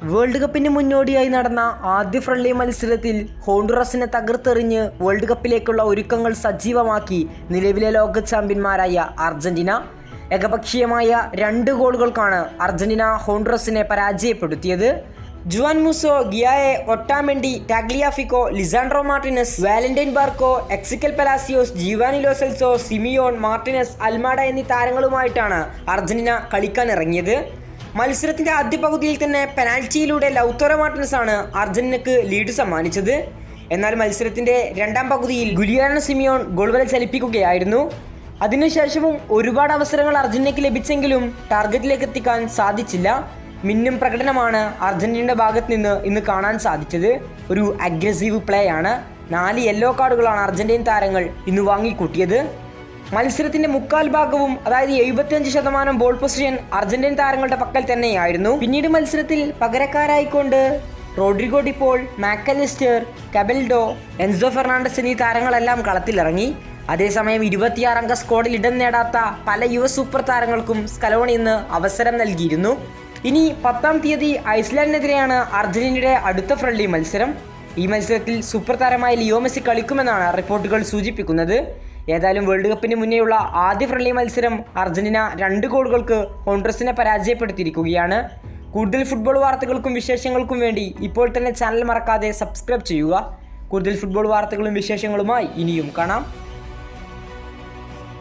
World കപ്പിന് മുന്നോടിയായി നടന്ന ആദ്യ ഫ്രണ്ട്ലി മത്സരത്തിൽ ഹോണ്ടുറസിനെ തകർത്തെറിഞ്ഞ് വേൾഡ് കപ്പിലേക്കുള്ള ഒരുക്കങ്ങൾ സജീവമാക്കി നിലവിലെ ലോക ചാമ്പ്യന്മാരായ അർജന്റീന. ഏകപക്ഷീയമായ 2 ഗോളുകൾക്കാണ് അർജന്റീന ഹോണ്ടുറസിനെ പരാജയപ്പെടുത്തിയത്. Juan Musso, Giay, Otamendi, Tagliafico, Lisandro Martinez, Valentin Barco, Exequiel Palacios, Giovani Lo Celso, Simeone, Martinez, Almada എന്നീ താരങ്ങളുമായിട്ടാണ് അർജന്റീന കളിക്കാനിറങ്ങിയത്. മത്സരത്തിന്റെ ആദ്യ പകുതിയിൽ തന്നെ പെനാൽറ്റിയിലൂടെ ലൗത്തോറോ മാർട്ടിനസ് ആണ് അർജന്റീനക്ക് ലീഡ് സമ്മാനിച്ചത്. എന്നാൽ മത്സരത്തിന്റെ രണ്ടാം പകുതിയിൽ ഗുലിയാനോ സിമിയോൺ ഗോൾ വല ചലിപ്പിക്കുകയായിരുന്നു. അതിനുശേഷവും ഒരുപാട് അവസരങ്ങൾ അർജന്റീനയ്ക്ക് ലഭിച്ചെങ്കിലും ടാർഗറ്റിലേക്ക് എത്തിക്കാൻ സാധിച്ചില്ല. മിന്നും പ്രകടനമാണ് അർജന്റീനയുടെ ഭാഗത്ത് നിന്ന് ഇന്ന് കാണാൻ സാധിച്ചത്. ഒരു അഗ്രസീവ് പ്ലേ ആണ്. 4 യെല്ലോ കാർഡുകളാണ് അർജന്റീൻ താരങ്ങൾ ഇന്ന് വാങ്ങിക്കൂട്ടിയത്. മത്സരത്തിന്റെ മുക്കാൽ ഭാഗവും, അതായത് 75% ബോൾ പൊസിഷൻ അർജന്റീൻ താരങ്ങളുടെ പക്കൽ തന്നെയായിരുന്നു. പിന്നീട് മത്സരത്തിൽ പകരക്കാരായിക്കൊണ്ട് റോഡ്രിഗോ ഡിപോൾ, മാക്കലിസ്റ്റർ, കബെൽഡോ, എൻസോ ഫെർണാണ്ടസ് എന്നീ താരങ്ങളെല്ലാം കളത്തിലിറങ്ങി. അതേസമയം 26 അംഗ സ്ക്വാഡിൽ ഇടം നേടാത്ത പല യുവ സൂപ്പർ താരങ്ങൾക്കും സ്കലോണി ഇന്ന് അവസരം നൽകിയിരുന്നു. ഇനി 10-ാം തീയതി ഐസ്ലാൻഡിനെതിരെയാണ് അർജന്റീനയുടെ അടുത്ത ഫ്രണ്ട്ലി മത്സരം. ഈ മത്സരത്തിൽ സൂപ്പർ താരമായ ലിയോ മെസ്സി കളിക്കുമെന്നാണ് റിപ്പോർട്ടുകൾ സൂചിപ്പിക്കുന്നത്. ഏതായാലും വേൾഡ് കപ്പിന് മുന്നേയുള്ള ആദ്യ ഫ്രണ്ട്ലി മത്സരം അർജന്റീന 2 ഗോളുകൾക്ക് ഹോണ്ടുറസിനെ പരാജയപ്പെടുത്തിയിരിക്കുകയാണ്. കൂടുതൽ ഫുട്ബോൾ വാർത്തകൾക്കും വിശേഷങ്ങൾക്കും വേണ്ടി ഇപ്പോൾ തന്നെ ചാനൽ മറക്കാതെ സബ്സ്ക്രൈബ് ചെയ്യുക. കൂടുതൽ ഫുട്ബോൾ വാർത്തകളും വിശേഷങ്ങളുമായി ഇനിയും കാണാം.